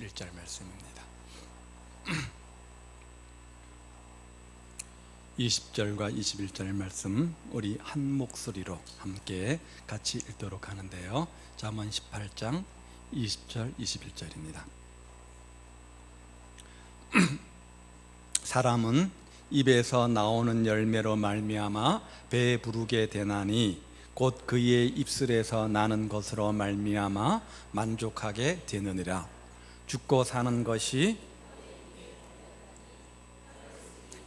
21절 말씀입니다. 20절과 21절 말씀 우리 한 목소리로 함께 같이 읽도록 하는데요. 잠언 18장 20절 21절입니다. 사람은 입에서 나오는 열매로 말미암아 배부르게 되나니 곧 그의 입술에서 나는 것으로 말미암아 만족하게 되느니라. 죽고 사는 것이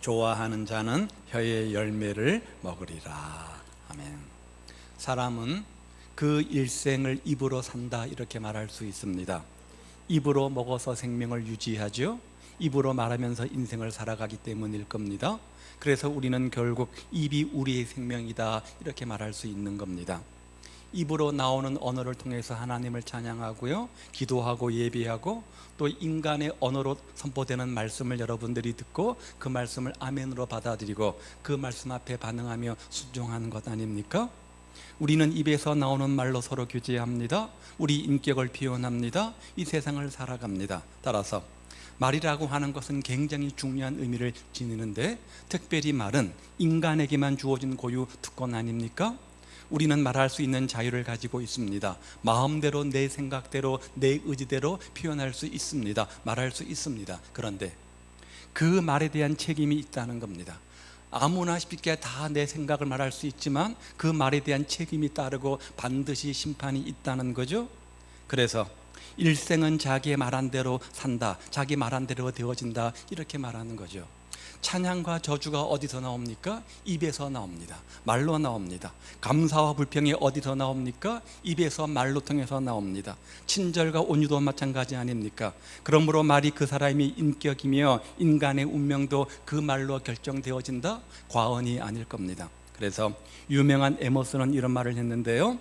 좋아하는 자는 혀의 열매를 먹으리라. 아멘. 사람은 그 일생을 입으로 산다 이렇게 말할 수 있습니다. 입으로 먹어서 생명을 유지하죠. 입으로 말하면서 인생을 살아가기 때문일 겁니다. 그래서 우리는 결국 입이 우리의 생명이다 이렇게 말할 수 있는 겁니다. 입으로 나오는 언어를 통해서 하나님을 찬양하고요, 기도하고 예배하고, 또 인간의 언어로 선포되는 말씀을 여러분들이 듣고 그 말씀을 아멘으로 받아들이고 그 말씀 앞에 반응하며 순종하는 것 아닙니까? 우리는 입에서 나오는 말로 서로 교제합니다. 우리 인격을 표현합니다. 이 세상을 살아갑니다. 따라서 말이라고 하는 것은 굉장히 중요한 의미를 지니는데, 특별히 말은 인간에게만 주어진 고유 특권 아닙니까? 우리는 말할 수 있는 자유를 가지고 있습니다. 마음대로, 내 생각대로, 내 의지대로 표현할 수 있습니다. 말할 수 있습니다. 그런데 그 말에 대한 책임이 있다는 겁니다. 아무나 쉽게 다 내 생각을 말할 수 있지만 그 말에 대한 책임이 따르고 반드시 심판이 있다는 거죠. 그래서 일생은 자기의 말한 대로 산다, 자기 말한 대로 되어진다 이렇게 말하는 거죠. 찬양과 저주가 어디서 나옵니까? 입에서 나옵니다. 말로 나옵니다. 감사와 불평이 어디서 나옵니까? 입에서 말로 통해서 나옵니다. 친절과 온유도 마찬가지 아닙니까? 그러므로 말이 그 사람의 인격이며 인간의 운명도 그 말로 결정되어진다? 과언이 아닐 겁니다. 그래서 유명한 에머슨은 이런 말을 했는데요,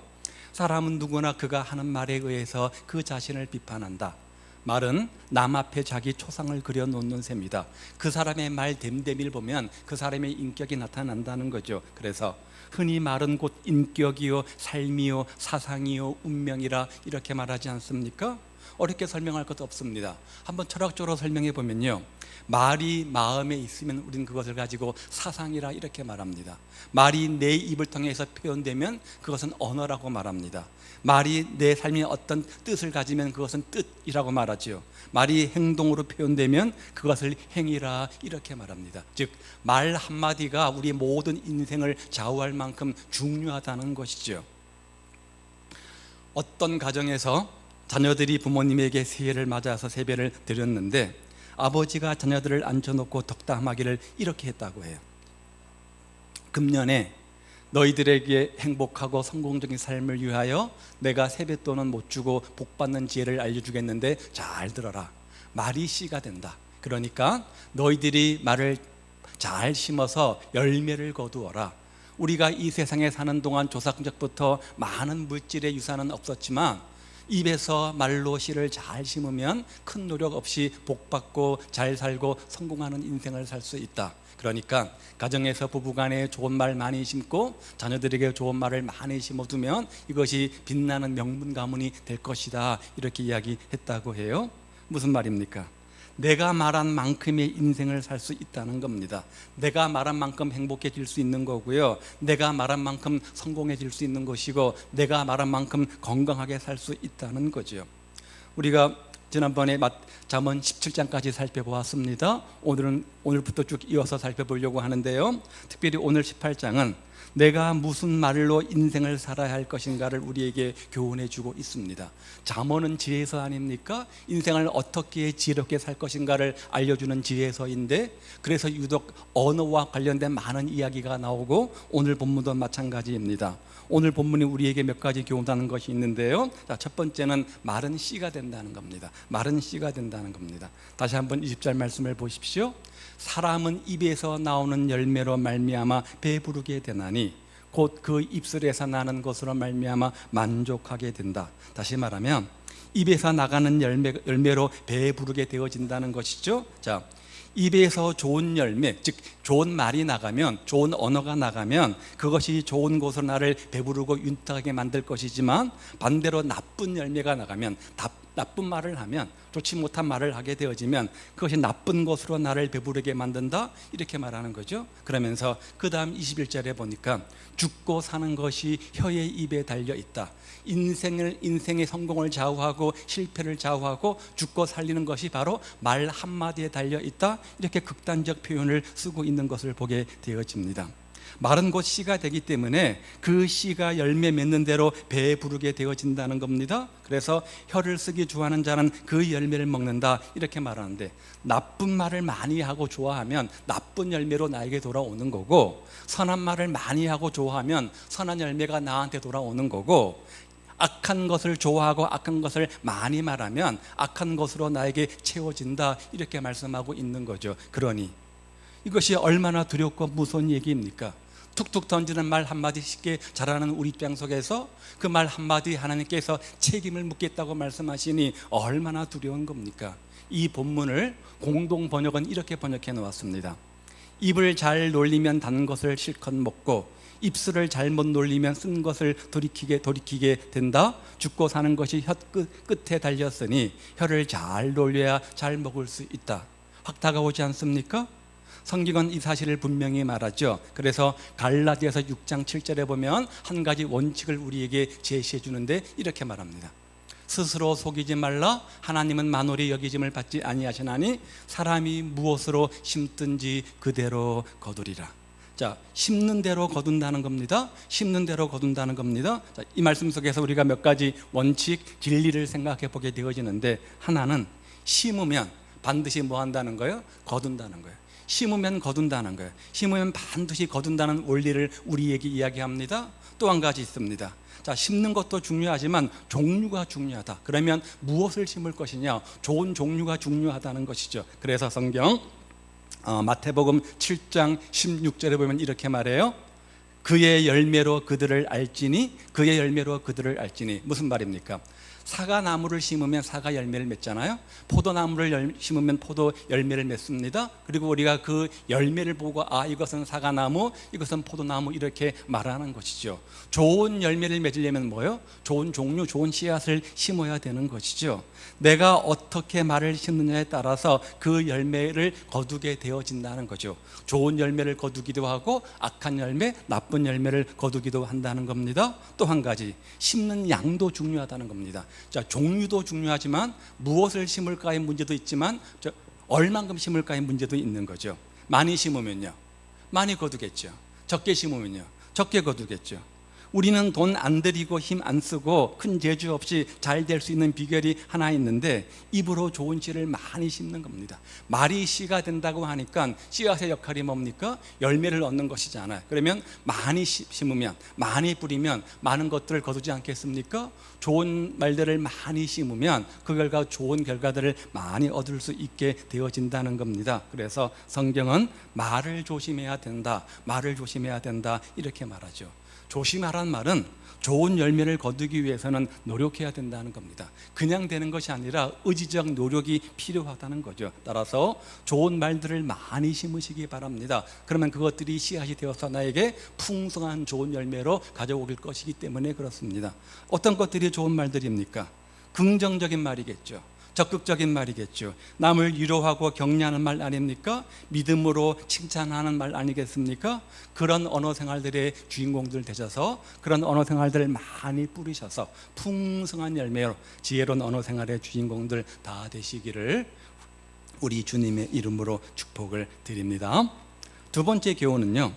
사람은 누구나 그가 하는 말에 의해서 그 자신을 비판한다. 말은 남 앞에 자기 초상을 그려놓는 셈이다. 그 사람의 말 됨됨이를 보면 그 사람의 인격이 나타난다는 거죠. 그래서 흔히 말은 곧 인격이요 삶이요 사상이요 운명이라 이렇게 말하지 않습니까? 어렵게 설명할 것도 없습니다. 한번 철학적으로 설명해 보면요, 말이 마음에 있으면 우리는 그것을 가지고 사상이라 이렇게 말합니다. 말이 내 입을 통해서 표현되면 그것은 언어라고 말합니다. 말이 내 삶에 어떤 뜻을 가지면 그것은 뜻이라고 말하지요. 말이 행동으로 표현되면 그것을 행위라 이렇게 말합니다. 즉, 말 한마디가 우리 모든 인생을 좌우할 만큼 중요하다는 것이죠. 어떤 가정에서 자녀들이 부모님에게 새해를 맞아서 세배를 드렸는데 아버지가 자녀들을 앉혀놓고 덕담하기를 이렇게 했다고 해요. 금년에 너희들에게 행복하고 성공적인 삶을 위하여 내가 세뱃돈은 못 주고 복받는 지혜를 알려주겠는데 잘 들어라. 말이 씨가 된다. 그러니까 너희들이 말을 잘 심어서 열매를 거두어라. 우리가 이 세상에 사는 동안 조상적부터 많은 물질의 유산은 없었지만 입에서 말로 씨를 잘 심으면 큰 노력 없이 복받고 잘 살고 성공하는 인생을 살 수 있다. 그러니까 가정에서 부부간에 좋은 말 많이 심고 자녀들에게 좋은 말을 많이 심어두면 이것이 빛나는 명문 가문이 될 것이다 이렇게 이야기했다고 해요. 무슨 말입니까? 내가 말한 만큼의 인생을 살 수 있다는 겁니다. 내가 말한 만큼 행복해질 수 있는 거고요, 내가 말한 만큼 성공해질 수 있는 것이고, 내가 말한 만큼 건강하게 살 수 있다는 거죠. 우리가 지난번에 잠언 17장까지 살펴보았습니다. 오늘부터 쭉 이어서 살펴보려고 하는데요, 특별히 오늘 18장은 내가 무슨 말로 인생을 살아야 할 것인가를 우리에게 교훈해 주고 있습니다. 잠언은 지혜서 아닙니까? 인생을 어떻게 지혜롭게 살 것인가를 알려주는 지혜서인데, 그래서 유독 언어와 관련된 많은 이야기가 나오고 오늘 본문도 마찬가지입니다. 오늘 본문이 우리에게 몇 가지 교훈하는 것이 있는데요, 첫 번째는 말은 씨가 된다는 겁니다. 말은 씨가 된다는 겁니다. 다시 한번 20절 말씀을 보십시오. 사람은 입에서 나오는 열매로 말미암아 배부르게 되나니 곧 그 입술에서 나는 것으로 말미암아 만족하게 된다. 다시 말하면 입에서 나가는 열매로 배부르게 되어진다는 것이죠. 자, 입에서 좋은 열매, 즉 좋은 말이 나가면, 좋은 언어가 나가면 그것이 좋은 곳으로 나를 배부르고 윤택하게 만들 것이지만, 반대로 나쁜 열매가 나가면 나쁜 말을 하면, 좋지 못한 말을 하게 되어지면 그것이 나쁜 것으로 나를 배부르게 만든다, 이렇게 말하는 거죠. 그러면서 그 다음 21절에 보니까 죽고 사는 것이 혀의 입에 달려있다. 인생의 성공을 좌우하고 실패를 좌우하고 죽고 살리는 것이 바로 말 한마디에 달려있다, 이렇게 극단적 표현을 쓰고 있는 것을 보게 되어집니다. 말은 곧 씨가 되기 때문에 그 씨가 열매 맺는 대로 배에 부르게 되어진다는 겁니다. 그래서 혀를 쓰기 좋아하는 자는 그 열매를 먹는다, 이렇게 말하는데, 나쁜 말을 많이 하고 좋아하면 나쁜 열매로 나에게 돌아오는 거고, 선한 말을 많이 하고 좋아하면 선한 열매가 나한테 돌아오는 거고, 악한 것을 좋아하고 악한 것을 많이 말하면 악한 것으로 나에게 채워진다, 이렇게 말씀하고 있는 거죠. 그러니 이것이 얼마나 두렵고 무서운 얘기입니까? 툭툭 던지는 말 한마디 쉽게 잘하는 우리 입장 속에서 그 말 한마디 하나님께서 책임을 묻겠다고 말씀하시니 얼마나 두려운 겁니까? 이 본문을 공동 번역은 이렇게 번역해 놓았습니다. 입을 잘 놀리면 단 것을 실컷 먹고 입술을 잘못 놀리면 쓴 것을 돌이키게 된다. 죽고 사는 것이 혀 끝에 달렸으니 혀를 잘 놀려야 잘 먹을 수 있다. 확 다가오지 않습니까? 성경은 이 사실을 분명히 말하죠. 그래서 갈라디아서 6장 7절에 보면 한 가지 원칙을 우리에게 제시해 주는데 이렇게 말합니다. 스스로 속이지 말라. 하나님은 만홀히 여기짐을 받지 아니하시나니 사람이 무엇으로 심든지 그대로 거두리라. 자, 심는 대로 거둔다는 겁니다. 심는 대로 거둔다는 겁니다. 자, 이 말씀 속에서 우리가 몇 가지 원칙, 진리를 생각해 보게 되어지는데, 하나는 심으면 반드시 뭐 한다는 거예요? 거둔다는 거예요. 심으면 거둔다는 거예요. 심으면 반드시 거둔다는 원리를 우리에게 이야기합니다. 또 한 가지 있습니다. 자, 심는 것도 중요하지만 종류가 중요하다. 그러면 무엇을 심을 것이냐? 좋은 종류가 중요하다는 것이죠. 그래서 성경 마태복음 7장 16절에 보면 이렇게 말해요. 그의 열매로 그들을 알지니, 그의 열매로 그들을 알지니. 무슨 말입니까? 사과나무를 심으면 사과 열매를 맺잖아요. 포도나무를 심으면 포도 열매를 맺습니다. 그리고 우리가 그 열매를 보고 이것은 사과나무, 이것은 포도나무, 이렇게 말하는 것이죠. 좋은 열매를 맺으려면 뭐예요? 좋은 종류, 좋은 씨앗을 심어야 되는 것이죠. 내가 어떻게 말을 심느냐에 따라서 그 열매를 거두게 되어진다는 거죠. 좋은 열매를 거두기도 하고 악한 열매, 나쁜 열매를 거두기도 한다는 겁니다. 또 한 가지, 심는 양도 중요하다는 겁니다. 자, 종류도 중요하지만 무엇을 심을까의 문제도 있지만 얼만큼 심을까의 문제도 있는 거죠. 많이 심으면요, 많이 거두겠죠. 적게 심으면요, 적게 거두겠죠. 우리는 돈 안 들이고 힘 안 쓰고 큰 재주 없이 잘 될 수 있는 비결이 하나 있는데, 입으로 좋은 씨를 많이 심는 겁니다. 말이 씨가 된다고 하니까 씨앗의 역할이 뭡니까? 열매를 얻는 것이잖아요. 그러면 많이 심으면, 많이 뿌리면 많은 것들을 거두지 않겠습니까? 좋은 말들을 많이 심으면 그 결과 좋은 결과들을 많이 얻을 수 있게 되어진다는 겁니다. 그래서 성경은 말을 조심해야 된다, 말을 조심해야 된다, 이렇게 말하죠. 조심하라는 말은 좋은 열매를 거두기 위해서는 노력해야 된다는 겁니다. 그냥 되는 것이 아니라 의지적 노력이 필요하다는 거죠. 따라서 좋은 말들을 많이 심으시기 바랍니다. 그러면 그것들이 씨앗이 되어서 나에게 풍성한 좋은 열매로 가져오길 것이기 때문에 그렇습니다. 어떤 것들이 좋은 말들입니까? 긍정적인 말이겠죠. 적극적인 말이겠죠. 남을 위로하고 격려하는 말 아닙니까? 믿음으로 칭찬하는 말 아니겠습니까? 그런 언어 생활들의 주인공들 되셔서 그런 언어 생활들을 많이 뿌리셔서 풍성한 열매로 지혜로운 언어 생활의 주인공들 다 되시기를 우리 주님의 이름으로 축복을 드립니다. 두 번째 교훈은요,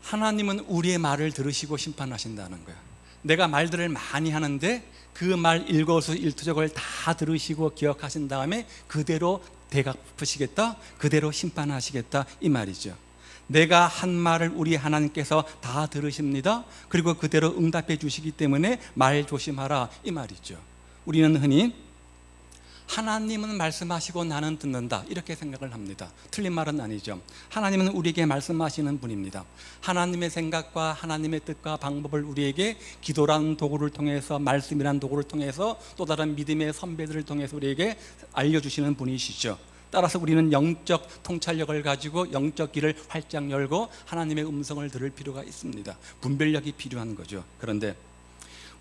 하나님은 우리의 말을 들으시고 심판하신다는 거예요. 내가 말들을 많이 하는데 그 말 일거수일투족을 다 들으시고 기억하신 다음에 그대로 대갚으시겠다, 그대로 심판하시겠다, 이 말이죠. 내가 한 말을 우리 하나님께서 다 들으십니다. 그리고 그대로 응답해 주시기 때문에 말 조심하라, 이 말이죠. 우리는 흔히 하나님은 말씀하시고 나는 듣는다, 이렇게 생각을 합니다. 틀린 말은 아니죠. 하나님은 우리에게 말씀하시는 분입니다. 하나님의 생각과 하나님의 뜻과 방법을 우리에게 기도라는 도구를 통해서, 말씀이라는 도구를 통해서, 또 다른 믿음의 선배들을 통해서 우리에게 알려주시는 분이시죠. 따라서 우리는 영적 통찰력을 가지고 영적 길을 활짝 열고 하나님의 음성을 들을 필요가 있습니다. 분별력이 필요한 거죠. 그런데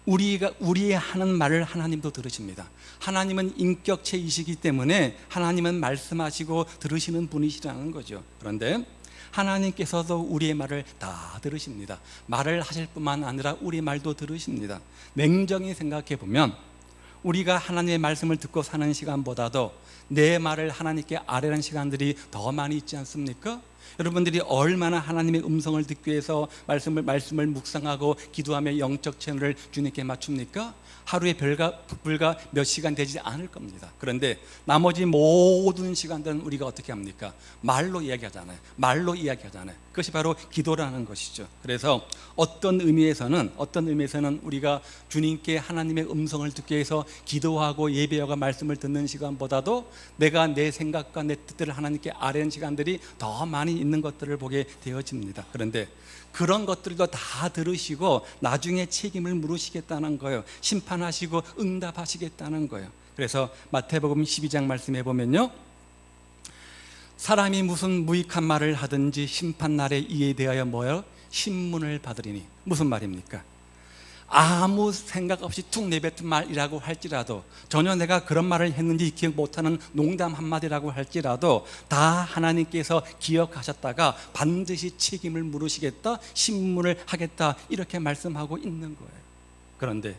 우리의 하는 말을 하나님도 들으십니다. 하나님은 인격체이시기 때문에 하나님은 말씀하시고 들으시는 분이시라는 거죠. 그런데 하나님께서도 우리의 말을 다 들으십니다. 말을 하실 뿐만 아니라 우리 말도 들으십니다. 냉정히 생각해 보면 우리가 하나님의 말씀을 듣고 사는 시간보다도 내 말을 하나님께 아뢰는 시간들이 더 많이 있지 않습니까? 여러분들이 얼마나 하나님의 음성을 듣기 위해서 말씀을 묵상하고 기도하며 영적 채널을 주님께 맞춥니까? 하루에 불과 몇 시간 되지 않을 겁니다. 그런데 나머지 모든 시간들은 우리가 어떻게 합니까? 말로 이야기하잖아요. 말로 이야기하잖아요. 그것이 바로 기도라는 것이죠. 그래서 어떤 의미에서는 우리가 주님께 하나님의 음성을 듣기 위해서 기도하고 예배하고 말씀을 듣는 시간보다도 내가 내 생각과 내 뜻들을 하나님께 아뢰는 시간들이 더 많이 있는 것들을 보게 되어집니다. 그런데 그런 것들도 다 들으시고 나중에 책임을 물으시겠다는 거예요. 심판하시고 응답하시겠다는 거예요. 그래서 마태복음 12장 말씀해 보면요, 사람이 무슨 무익한 말을 하든지 심판날에 이에 대하여 뭐요? 신문을 받으리니. 무슨 말입니까? 아무 생각 없이 툭 내뱉은 말이라고 할지라도, 전혀 내가 그런 말을 했는지 기억 못하는 농담 한마디라고 할지라도 다 하나님께서 기억하셨다가 반드시 책임을 물으시겠다, 신문을 하겠다, 이렇게 말씀하고 있는 거예요. 그런데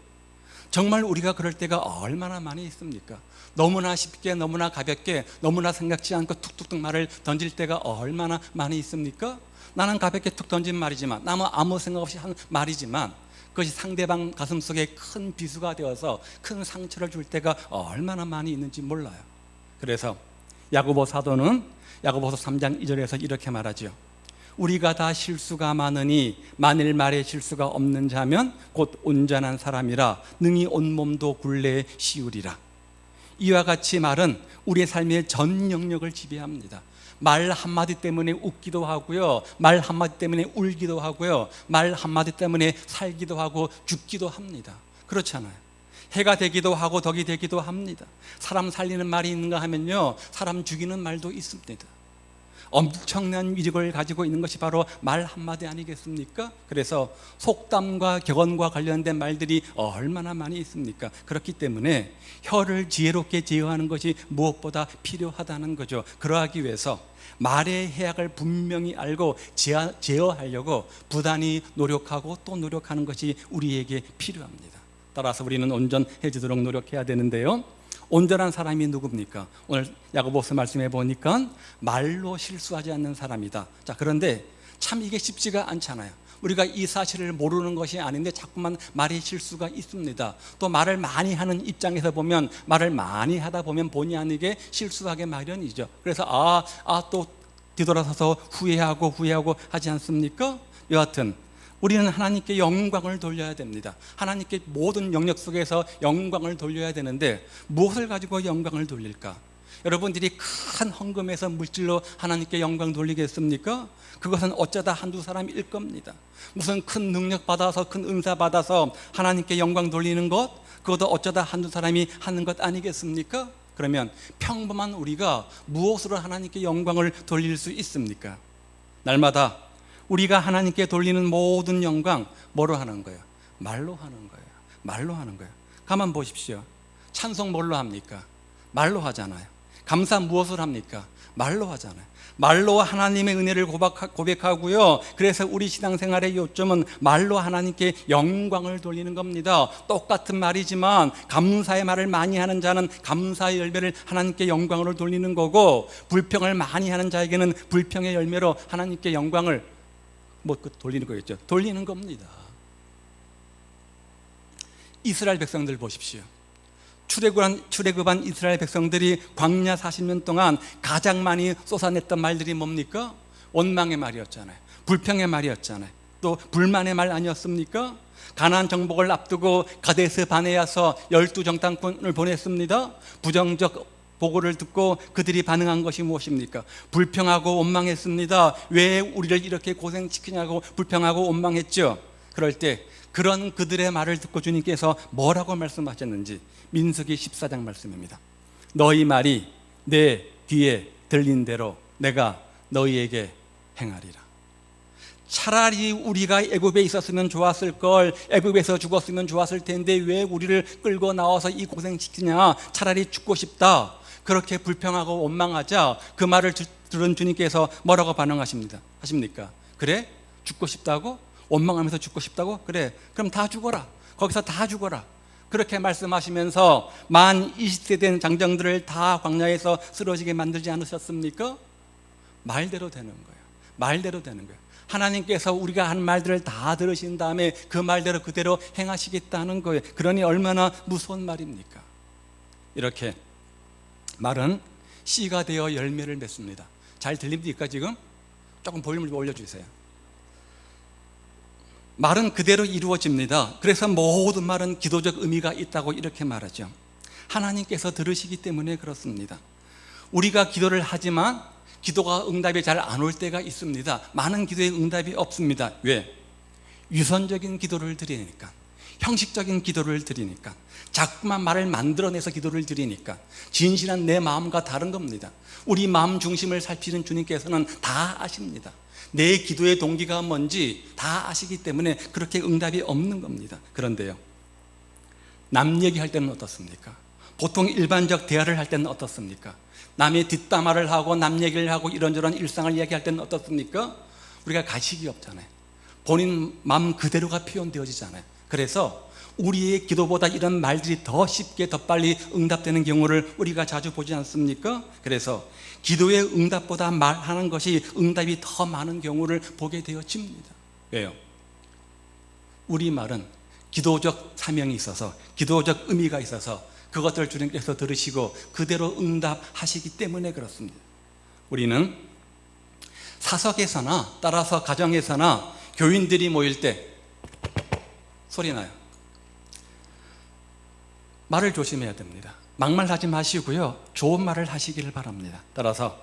정말 우리가 그럴 때가 얼마나 많이 있습니까? 너무나 쉽게, 너무나 가볍게, 너무나 생각지 않고 툭툭툭 말을 던질 때가 얼마나 많이 있습니까? 나는 가볍게 툭 던진 말이지만, 나는 아무 생각 없이 한 말이지만 그것이 상대방 가슴속에 큰 비수가 되어서 큰 상처를 줄 때가 얼마나 많이 있는지 몰라요. 그래서 야고보 사도는 야고보서 3장 2절에서 이렇게 말하죠. 우리가 다 실수가 많으니 만일 말에 실수가 없는 자면 곧 온전한 사람이라 능히 온몸도 굴레에 씌우리라. 이와 같이 말은 우리의 삶의 전 영역을 지배합니다. 말 한마디 때문에 웃기도 하고요, 말 한마디 때문에 울기도 하고요, 말 한마디 때문에 살기도 하고 죽기도 합니다. 그렇잖아요. 해가 되기도 하고 덕이 되기도 합니다. 사람 살리는 말이 있는가 하면요, 사람 죽이는 말도 있습니다. 엄청난 위력을 가지고 있는 것이 바로 말 한마디 아니겠습니까? 그래서 속담과 격언과 관련된 말들이 얼마나 많이 있습니까? 그렇기 때문에 혀를 지혜롭게 제어하는 것이 무엇보다 필요하다는 거죠. 그러하기 위해서 말의 해악을 분명히 알고 제어하려고 부단히 노력하고 또 노력하는 것이 우리에게 필요합니다. 따라서 우리는 온전해지도록 노력해야 되는데요, 온전한 사람이 누굽니까? 오늘 야고보서 말씀해 보니까 말로 실수하지 않는 사람이다. 자, 그런데 참 이게 쉽지가 않잖아요. 우리가 이 사실을 모르는 것이 아닌데 자꾸만 말의 실수가 있습니다. 또 말을 많이 하는 입장에서 보면, 말을 많이 하다 보면 본의 아니게 실수하게 마련이죠. 그래서 또 뒤돌아서서 후회하고 하지 않습니까? 여하튼 우리는 하나님께 영광을 돌려야 됩니다. 하나님께 모든 영역 속에서 영광을 돌려야 되는데 무엇을 가지고 영광을 돌릴까? 여러분들이 큰 헌금에서 물질로 하나님께 영광 돌리겠습니까? 그것은 어쩌다 한두 사람일 겁니다. 무슨 큰 능력 받아서, 큰 은사 받아서 하나님께 영광 돌리는 것, 그것도 어쩌다 한두 사람이 하는 것 아니겠습니까? 그러면 평범한 우리가 무엇으로 하나님께 영광을 돌릴 수 있습니까? 날마다 우리가 하나님께 돌리는 모든 영광 뭐로 하는 거예요? 말로 하는 거예요. 말로 하는 거예요. 가만 보십시오. 찬송 뭘로 합니까? 말로 하잖아요. 감사 무엇을 합니까? 말로 하잖아요. 말로 하나님의 은혜를 고백하고요. 그래서 우리 신앙생활의 요점은 말로 하나님께 영광을 돌리는 겁니다. 똑같은 말이지만 감사의 말을 많이 하는 자는 감사의 열매를 하나님께 영광으로 돌리는 거고, 불평을 많이 하는 자에게는 불평의 열매로 하나님께 영광을 돌리는 거겠죠. 돌리는 겁니다. 이스라엘 백성들 보십시오. 출애굽한 이스라엘 백성들이 광야 40년 동안 가장 많이 쏟아냈던 말들이 뭡니까? 원망의 말이었잖아요. 불평의 말이었잖아요. 또 불만의 말 아니었습니까? 가나안 정복을 앞두고 가데스 바네아서 12정탐꾼을 보냈습니다. 부정적 보고를 듣고 그들이 반응한 것이 무엇입니까? 불평하고 원망했습니다. 왜 우리를 이렇게 고생시키냐고 불평하고 원망했죠. 그럴 때 그런 그들의 말을 듣고 주님께서 뭐라고 말씀하셨는지 민수기 14장 말씀입니다. 너희 말이 내 귀에 들린 대로 내가 너희에게 행하리라. 차라리 우리가 애굽에 있었으면 좋았을 걸, 애굽에서 죽었으면 좋았을 텐데 왜 우리를 끌고 나와서 이 고생시키냐, 차라리 죽고 싶다, 그렇게 불평하고 원망하자 그 말을 들은 주님께서 뭐라고 하십니까? 그래? 죽고 싶다고? 원망하면서 죽고 싶다고? 그래, 그럼 다 죽어라, 거기서 다 죽어라, 그렇게 말씀하시면서 만 20세 된 장정들을 다 광야에서 쓰러지게 만들지 않으셨습니까? 말대로 되는 거예요. 말대로 되는 거예요. 하나님께서 우리가 한 말들을 다 들으신 다음에 그 말대로 그대로 행하시겠다는 거예요. 그러니 얼마나 무서운 말입니까? 이렇게 말은 씨가 되어 열매를 맺습니다. 잘 들립니까 지금? 조금 볼륨을 올려주세요. 말은 그대로 이루어집니다. 그래서 모든 말은 기도적 의미가 있다고 이렇게 말하죠. 하나님께서 들으시기 때문에 그렇습니다. 우리가 기도를 하지만 기도가 응답이 잘 안 올 때가 있습니다. 많은 기도에 응답이 없습니다. 왜? 유선적인 기도를 드리니까, 형식적인 기도를 드리니까, 자꾸만 말을 만들어내서 기도를 드리니까, 진실한 내 마음과 다른 겁니다. 우리 마음 중심을 살피는 주님께서는 다 아십니다. 내 기도의 동기가 뭔지 다 아시기 때문에 그렇게 응답이 없는 겁니다. 그런데요, 남 얘기할 때는 어떻습니까? 보통 일반적 대화를 할 때는 어떻습니까? 남의 뒷담화를 하고 남 얘기를 하고 이런저런 일상을 이야기할 때는 어떻습니까? 우리가 가식이 없잖아요. 본인 마음 그대로가 표현되어지잖아요. 그래서 우리의 기도보다 이런 말들이 더 쉽게 더 빨리 응답되는 경우를 우리가 자주 보지 않습니까? 그래서 기도의 응답보다 말하는 것이 응답이 더 많은 경우를 보게 되어집니다. 왜요? 우리 말은 기도적 사명이 있어서, 기도적 의미가 있어서 그것들을 주님께서 들으시고 그대로 응답하시기 때문에 그렇습니다. 우리는 사석에서나 따라서 가정에서나 교인들이 모일 때 소리 나요. 말을 조심해야 됩니다. 막말하지 마시고요, 좋은 말을 하시기를 바랍니다. 따라서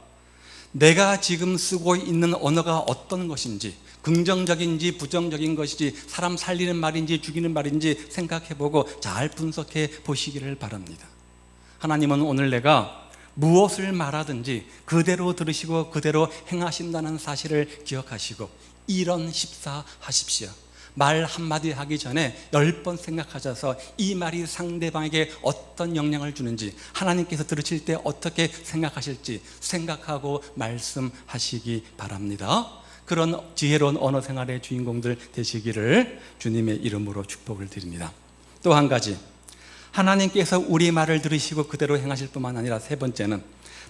내가 지금 쓰고 있는 언어가 어떤 것인지, 긍정적인지 부정적인 것인지, 사람 살리는 말인지 죽이는 말인지 생각해보고 잘 분석해 보시기를 바랍니다. 하나님은 오늘 내가 무엇을 말하든지 그대로 들으시고 그대로 행하신다는 사실을 기억하시고 이런 십사하십시오. 말 한마디 하기 전에 10번 생각하셔서 이 말이 상대방에게 어떤 영향을 주는지, 하나님께서 들으실 때 어떻게 생각하실지 생각하고 말씀하시기 바랍니다. 그런 지혜로운 언어 생활의 주인공들 되시기를 주님의 이름으로 축복을 드립니다. 또 한 가지, 하나님께서 우리 말을 들으시고 그대로 행하실 뿐만 아니라 세 번째는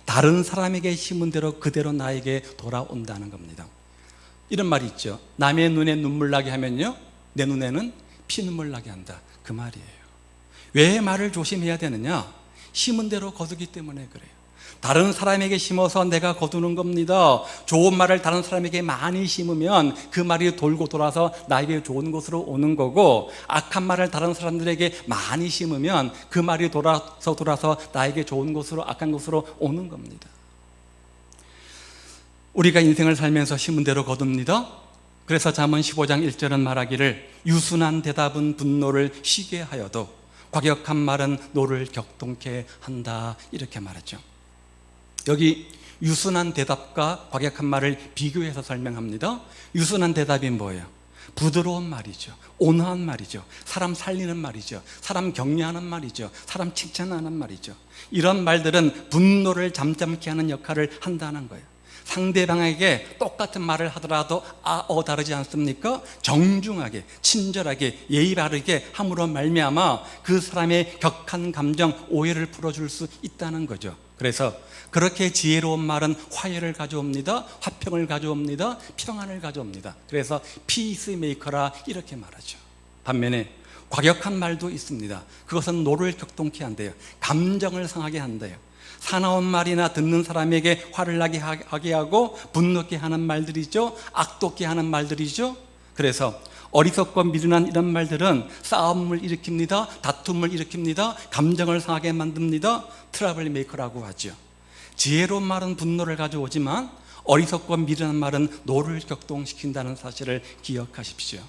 다른 사람에게 심은 대로 그대로 나에게 돌아온다는 겁니다. 이런 말이 있죠. 남의 눈에 눈물 나게 하면요, 내 눈에는 피눈물 나게 한다, 그 말이에요. 왜 말을 조심해야 되느냐? 심은 대로 거두기 때문에 그래요. 다른 사람에게 심어서 내가 거두는 겁니다. 좋은 말을 다른 사람에게 많이 심으면 그 말이 돌고 돌아서 나에게 좋은 곳으로 오는 거고, 악한 말을 다른 사람들에게 많이 심으면 그 말이 돌아서 나에게 좋은 곳으로, 악한 곳으로 오는 겁니다. 우리가 인생을 살면서 심은 대로 거둡니다. 그래서 잠언 15장 1절은 말하기를 유순한 대답은 분노를 쉬게 하여도 과격한 말은 노를 격동케 한다, 이렇게 말했죠. 여기 유순한 대답과 과격한 말을 비교해서 설명합니다. 유순한 대답이 뭐예요? 부드러운 말이죠. 온화한 말이죠. 사람 살리는 말이죠. 사람 격려하는 말이죠. 사람 칭찬하는 말이죠. 이런 말들은 분노를 잠잠케 하는 역할을 한다는 거예요. 상대방에게 똑같은 말을 하더라도 다르지 않습니까? 정중하게, 친절하게, 예의 바르게 함으로 말미암아 그 사람의 격한 감정, 오해를 풀어줄 수 있다는 거죠. 그래서 그렇게 지혜로운 말은 화해를 가져옵니다. 화평을 가져옵니다. 평안을 가져옵니다. 그래서 피스메이커라 이렇게 말하죠. 반면에 과격한 말도 있습니다. 그것은 노를 격동케 한대요. 감정을 상하게 한대요. 사나운 말이나 듣는 사람에게 화를 나게 하게 하고 분노케 하는 말들이죠. 악독게 하는 말들이죠. 그래서 어리석고 미련한 이런 말들은 싸움을 일으킵니다. 다툼을 일으킵니다. 감정을 상하게 만듭니다. 트러블 메이커라고 하죠. 지혜로운 말은 분노를 가져오지만 어리석고 미련한 말은 노를 격동시킨다는 사실을 기억하십시오.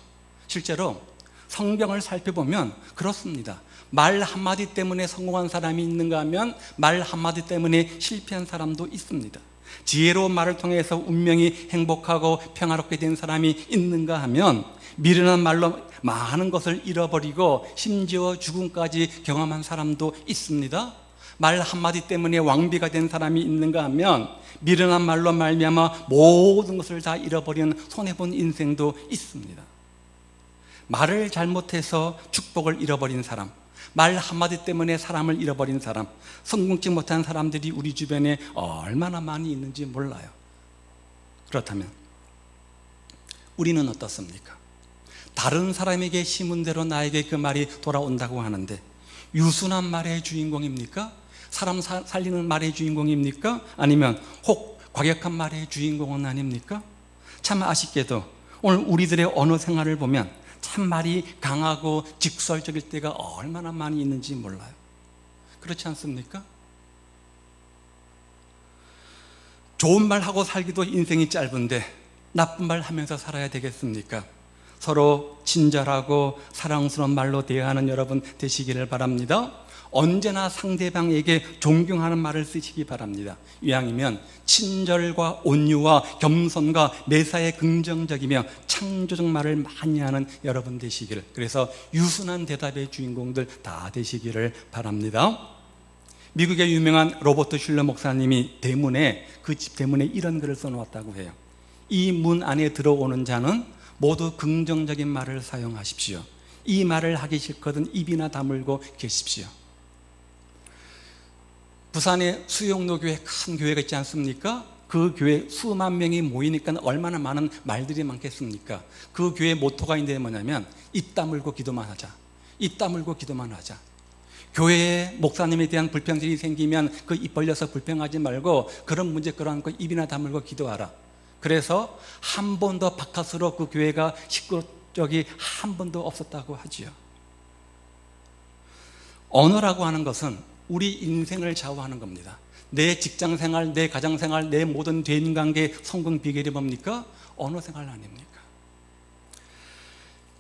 실제로 성경을 살펴보면 그렇습니다. 말 한마디 때문에 성공한 사람이 있는가 하면 말 한마디 때문에 실패한 사람도 있습니다. 지혜로운 말을 통해서 운명이 행복하고 평화롭게 된 사람이 있는가 하면 미련한 말로 많은 것을 잃어버리고 심지어 죽음까지 경험한 사람도 있습니다. 말 한마디 때문에 왕비가 된 사람이 있는가 하면 미련한 말로 말미암아 모든 것을 다 잃어버리는 손해본 인생도 있습니다. 말을 잘못해서 축복을 잃어버린 사람, 말 한마디 때문에 사람을 잃어버린 사람, 성공치 못한 사람들이 우리 주변에 얼마나 많이 있는지 몰라요. 그렇다면 우리는 어떻습니까? 다른 사람에게 심은 대로 나에게 그 말이 돌아온다고 하는데 유순한 말의 주인공입니까? 사람 살리는 말의 주인공입니까? 아니면 혹 과격한 말의 주인공은 아닙니까? 참 아쉽게도 오늘 우리들의 언어 생활을 보면 참 말이 강하고 직설적일 때가 얼마나 많이 있는지 몰라요. 그렇지 않습니까? 좋은 말 하고 살기도 인생이 짧은데 나쁜 말 하면서 살아야 되겠습니까? 서로 친절하고 사랑스러운 말로 대하는 여러분 되시기를 바랍니다. 언제나 상대방에게 존경하는 말을 쓰시기 바랍니다. 이왕이면 친절과 온유와 겸손과 매사에 긍정적이며 창조적 말을 많이 하는 여러분 되시기를, 그래서 유순한 대답의 주인공들 다 되시기를 바랍니다. 미국의 유명한 로버트 슐러 목사님이 대문에, 그 집 대문에 이런 글을 써놓았다고 해요. 이 문 안에 들어오는 자는 모두 긍정적인 말을 사용하십시오. 이 말을 하기 싫거든 입이나 다물고 계십시오. 부산에 수용로 교회, 큰 교회가 있지 않습니까? 그 교회 수만 명이 모이니까 얼마나 많은 말들이 많겠습니까? 그 교회 모토가 있는데 뭐냐면 입 다물고 기도만 하자. 입 다물고 기도만 하자. 교회에 목사님에 대한 불평들이 생기면 그 입 벌려서 불평하지 말고 그런 문제 그러한 거 입이나 다물고 기도하라. 그래서 한 번도 바깥으로 그 교회가 시끄러운 적이 한 번도 없었다고 하지요. 언어라고 하는 것은 우리 인생을 좌우하는 겁니다. 내 직장생활, 내 가정생활, 내 모든 대인관계 성공 비결이 뭡니까? 언어 생활 아닙니까?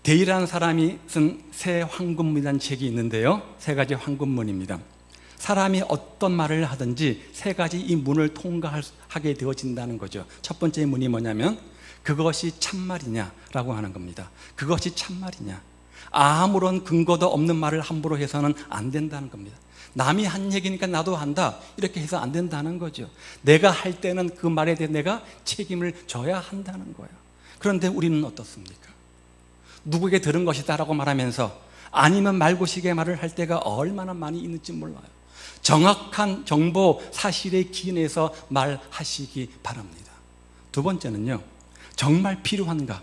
데이라는 사람이 쓴 새 황금문이라는 책이 있는데요, 세 가지 황금문입니다. 사람이 어떤 말을 하든지 세 가지 이 문을 통과하게 되어진다는 거죠. 첫 번째 문이 뭐냐면 그것이 참말이냐라고 하는 겁니다. 그것이 참말이냐. 아무런 근거도 없는 말을 함부로 해서는 안 된다는 겁니다. 남이 한 얘기니까 나도 한다 이렇게 해서 안 된다는 거죠. 내가 할 때는 그 말에 대해 내가 책임을 져야 한다는 거예요. 그런데 우리는 어떻습니까? 누구에게 들은 것이다라고 말하면서 아니면 말고식의 말을 할 때가 얼마나 많이 있는지 몰라요. 정확한 정보, 사실에 기인해서 말하시기 바랍니다. 두 번째는요, 정말 필요한가?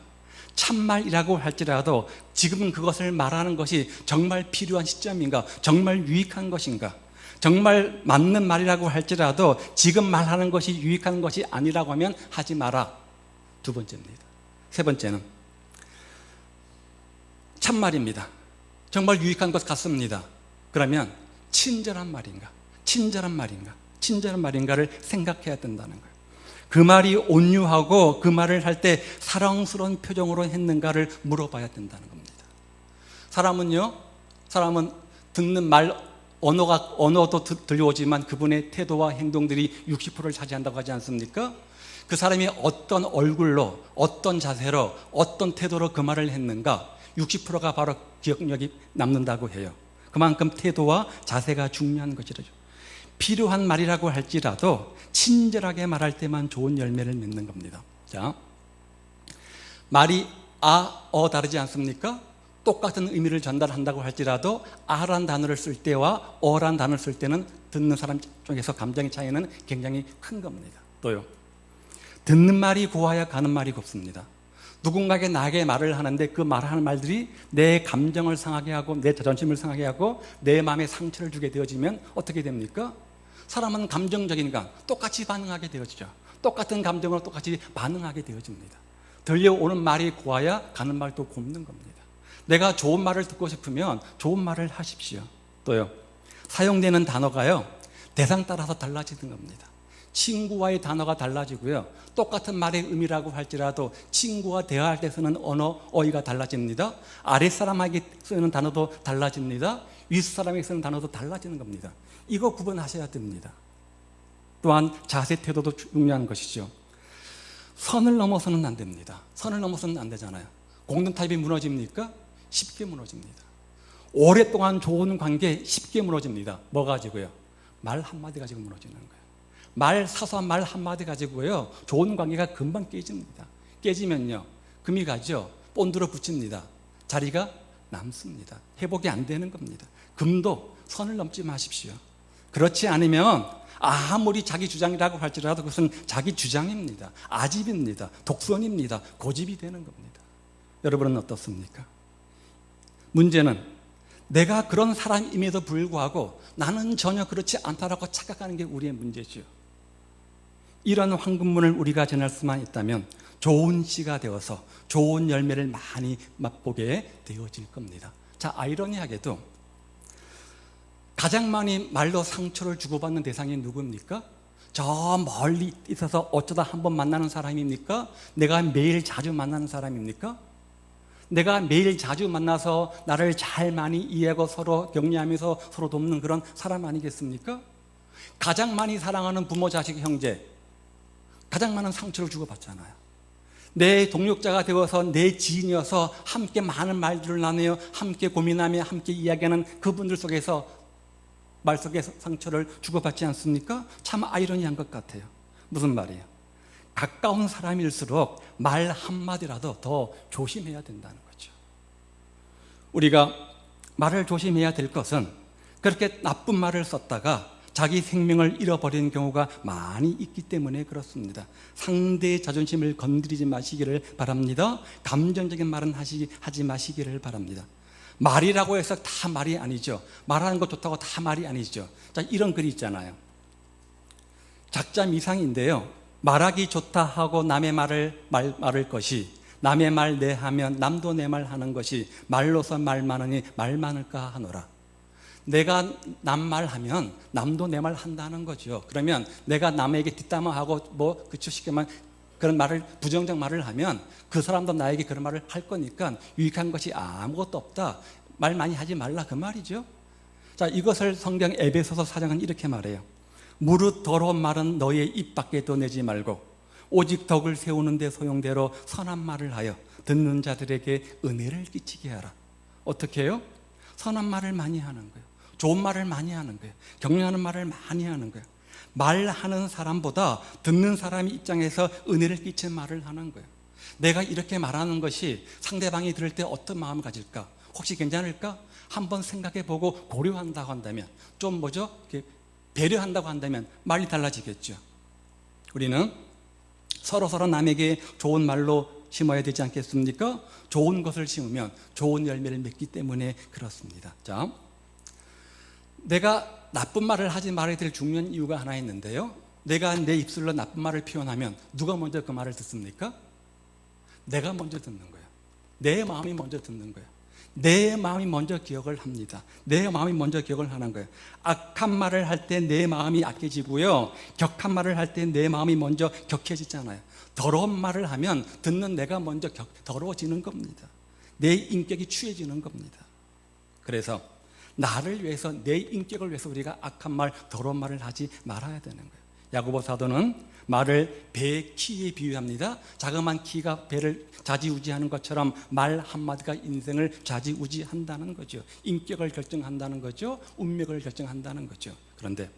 참말이라고 할지라도 지금 그것을 말하는 것이 정말 필요한 시점인가? 정말 유익한 것인가? 정말 맞는 말이라고 할지라도 지금 말하는 것이 유익한 것이 아니라고 하면 하지 마라. 두 번째입니다. 세 번째는 참말입니다. 정말 유익한 것 같습니다. 그러면 친절한 말인가? 친절한 말인가? 친절한 말인가를 생각해야 된다는 거예요. 그 말이 온유하고 그 말을 할 때 사랑스러운 표정으로 했는가를 물어봐야 된다는 겁니다. 사람은 듣는 말, 언어도 들려오지만 그분의 태도와 행동들이 60%를 차지한다고 하지 않습니까? 그 사람이 어떤 얼굴로, 어떤 자세로, 어떤 태도로 그 말을 했는가 60%가 바로 기억력이 남는다고 해요. 그만큼 태도와 자세가 중요한 것이죠. 필요한 말이라고 할지라도 친절하게 말할 때만 좋은 열매를 맺는 겁니다. 자, 말이 다르지 않습니까? 똑같은 의미를 전달한다고 할지라도 아란 단어를 쓸 때와 어란 단어를 쓸 때는 듣는 사람 쪽에서 감정의 차이는 굉장히 큰 겁니다. 또요, 듣는 말이 고와야 가는 말이 곱습니다. 누군가에게 나에게 말을 하는데 그 말하는 말들이 내 감정을 상하게 하고 내 자존심을 상하게 하고 내 마음에 상처를 주게 되어지면 어떻게 됩니까? 사람은 감정적이니까 똑같이 반응하게 되어지죠. 똑같은 감정으로 똑같이 반응하게 되어집니다. 들려오는 말이 고와야 가는 말도 곱는 겁니다. 내가 좋은 말을 듣고 싶으면 좋은 말을 하십시오. 또요, 사용되는 단어가요 대상 따라서 달라지는 겁니다. 친구와의 단어가 달라지고요. 똑같은 말의 의미라고 할지라도 친구와 대화할 때 쓰는 언어, 어휘가 달라집니다. 아랫사람에게 쓰는 단어도 달라집니다. 윗사람에게 쓰는 단어도 달라지는 겁니다. 이거 구분하셔야 됩니다. 또한 자세, 태도도 중요한 것이죠. 선을 넘어서는 안 됩니다. 선을 넘어서는 안 되잖아요. 공든탑이 무너집니까? 쉽게 무너집니다. 오랫동안 좋은 관계 쉽게 무너집니다. 뭐 가지고요? 말 한마디 가지고 무너지는 거예요. 사소한 말 한마디 가지고요, 좋은 관계가 금방 깨집니다. 깨지면요, 금이 가죠. 본드로 붙입니다. 자리가 남습니다. 회복이 안 되는 겁니다. 금도 선을 넘지 마십시오. 그렇지 않으면 아무리 자기 주장이라고 할지라도 그것은 자기 주장입니다. 아집입니다. 독선입니다. 고집이 되는 겁니다. 여러분은 어떻습니까? 문제는 내가 그런 사람임에도 불구하고 나는 전혀 그렇지 않다라고 착각하는 게 우리의 문제죠. 이런 황금문을 우리가 지날 수만 있다면 좋은 씨가 되어서 좋은 열매를 많이 맛보게 되어질 겁니다. 자, 아이러니하게도 가장 많이 말로 상처를 주고받는 대상이 누구입니까? 저 멀리 있어서 어쩌다 한번 만나는 사람입니까? 내가 매일 자주 만나는 사람입니까? 내가 매일 자주 만나서 나를 잘 많이 이해하고 서로 격려하면서 서로 돕는 그런 사람 아니겠습니까? 가장 많이 사랑하는 부모, 자식, 형제, 가장 많은 상처를 주고받잖아요. 내 동력자가 되어서 내 지인이어서 함께 많은 말들을 나누어 함께 고민하며 함께 이야기하는 그분들 속에서 말 속에 상처를 주고받지 않습니까? 참 아이러니한 것 같아요. 무슨 말이에요? 가까운 사람일수록 말 한마디라도 더 조심해야 된다는 거죠. 우리가 말을 조심해야 될 것은 그렇게 나쁜 말을 썼다가 자기 생명을 잃어버리는 경우가 많이 있기 때문에 그렇습니다. 상대의 자존심을 건드리지 마시기를 바랍니다. 감정적인 말은 하지 마시기를 바랍니다. 말이라고 해서 다 말이 아니죠. 말하는 것 좋다고 다 말이 아니죠. 자, 이런 글이 있잖아요. 작자 미상인데요. 말하기 좋다 하고 남의 말을 말할 것이, 남의 말 내 하면 남도 내 말 하는 것이, 말로서 말 많으니 말 많을까 하노라. 내가 남 말하면 남도 내 말 한다는 거죠. 그러면 내가 남에게 뒷담화하고 그쵸, 쉽게 말 그런 말을, 부정적 말을 하면 그 사람도 나에게 그런 말을 할 거니까 유익한 것이 아무것도 없다. 말 많이 하지 말라, 그 말이죠. 자, 이것을 성경 에베소서 4장은 이렇게 말해요. 무릇 더러운 말은 너의 입 밖에도 내지 말고 오직 덕을 세우는 데 소용대로 선한 말을 하여 듣는 자들에게 은혜를 끼치게 하라. 어떻게 해요? 선한 말을 많이 하는 거예요. 좋은 말을 많이 하는 거예요. 격려하는 말을 많이 하는 거예요. 말하는 사람보다 듣는 사람 입장에서 은혜를 끼치는 말을 하는 거예요. 내가 이렇게 말하는 것이 상대방이 들을 때 어떤 마음을 가질까? 혹시 괜찮을까? 한번 생각해보고 고려한다고 한다면, 좀 이렇게 배려한다고 한다면 말이 달라지겠죠. 우리는 서로 남에게 좋은 말로 심어야 되지 않겠습니까? 좋은 것을 심으면 좋은 열매를 맺기 때문에 그렇습니다. 자, 내가 나쁜 말을 하지 말아야 될 중요한 이유가 하나 있는데요. 내가 내 입술로 나쁜 말을 표현하면 누가 먼저 그 말을 듣습니까? 내가 먼저 듣는 거예요. 내 마음이 먼저 듣는 거예요. 내 마음이 먼저 기억을 합니다. 내 마음이 먼저 기억을 하는 거예요. 악한 말을 할 때 내 마음이 악해지고요, 격한 말을 할 때 내 마음이 먼저 격해지잖아요. 더러운 말을 하면 듣는 내가 먼저 더러워지는 겁니다. 내 인격이 취해지는 겁니다. 그래서 나를 위해서, 내 인격을 위해서 우리가 악한 말, 더러운 말을 하지 말아야 되는 거예요. 야고보 사도는 말을 배의 키에 비유합니다. 자그마한 키가 배를 좌지우지하는 것처럼 말 한마디가 인생을 좌지우지한다는 거죠. 인격을 결정한다는 거죠. 운명을 결정한다는 거죠. 그런데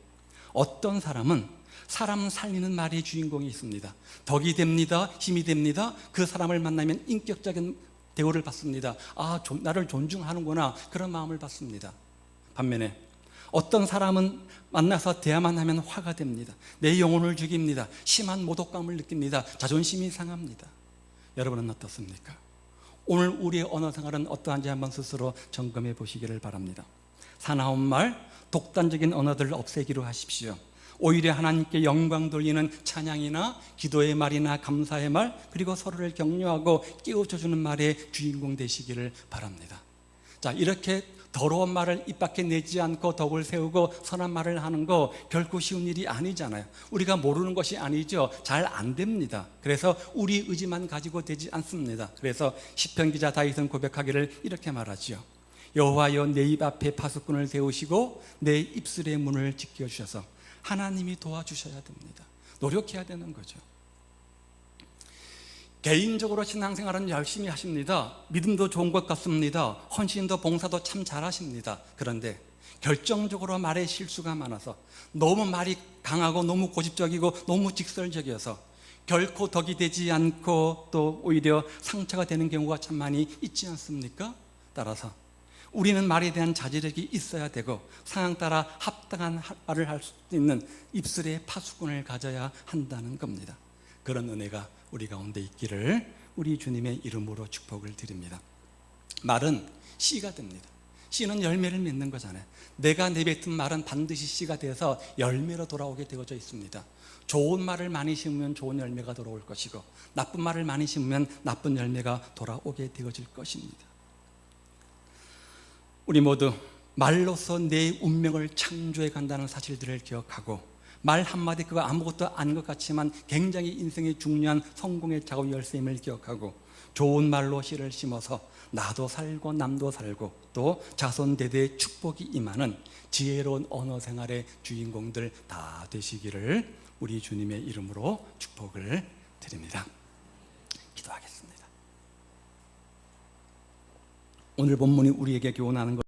어떤 사람은 사람 살리는 말의 주인공이 있습니다. 덕이 됩니다. 힘이 됩니다. 그 사람을 만나면 인격적인 대우를 받습니다. 나를 존중하는구나, 그런 마음을 받습니다. 반면에 어떤 사람은 만나서 대화만 하면 화가 됩니다. 내 영혼을 죽입니다. 심한 모독감을 느낍니다. 자존심이 상합니다. 여러분은 어떻습니까? 오늘 우리의 언어 생활은 어떠한지 한번 스스로 점검해 보시기를 바랍니다. 사나운 말, 독단적인 언어들을 없애기로 하십시오. 오히려 하나님께 영광 돌리는 찬양이나 기도의 말이나 감사의 말, 그리고 서로를 격려하고 깨우쳐주는 말의 주인공 되시기를 바랍니다. 자, 이렇게 더러운 말을 입 밖에 내지 않고 덕을 세우고 선한 말을 하는 거 결코 쉬운 일이 아니잖아요. 우리가 모르는 것이 아니죠. 잘 안 됩니다. 그래서 우리 의지만 가지고 되지 않습니다. 그래서 시편 기자 다윗은 고백하기를 이렇게 말하지요. 여호와여, 내 입 앞에 파수꾼을 세우시고 내 입술의 문을 지켜주셔서. 하나님이 도와주셔야 됩니다. 노력해야 되는 거죠. 개인적으로 신앙생활은 열심히 하십니다. 믿음도 좋은 것 같습니다. 헌신도 봉사도 참 잘하십니다. 그런데 결정적으로 말에 실수가 많아서, 너무 말이 강하고 너무 고집적이고 너무 직설적이어서 결코 덕이 되지 않고 또 오히려 상처가 되는 경우가 참 많이 있지 않습니까? 따라서 우리는 말에 대한 자제력이 있어야 되고 상황 따라 합당한 말을 할 수 있는 입술의 파수꾼을 가져야 한다는 겁니다. 그런 은혜가 우리 가운데 있기를 우리 주님의 이름으로 축복을 드립니다. 말은 씨가 됩니다. 씨는 열매를 맺는 거잖아요. 내가 내뱉은 말은 반드시 씨가 돼서 열매로 돌아오게 되어져 있습니다. 좋은 말을 많이 심으면 좋은 열매가 돌아올 것이고, 나쁜 말을 많이 심으면 나쁜 열매가 돌아오게 되어질 것입니다. 우리 모두 말로서 내 운명을 창조해 간다는 사실들을 기억하고, 말 한마디 그거 아무것도 아닌 것 같지만 굉장히 인생의 중요한 성공의 작업 열쇠임을 기억하고, 좋은 말로 씨를 심어서 나도 살고 남도 살고 또 자손대대의 축복이 임하는 지혜로운 언어 생활의 주인공들 다 되시기를 우리 주님의 이름으로 축복을 드립니다. 기도하겠습니다. 오늘 본문이 우리에게 교훈하는 것,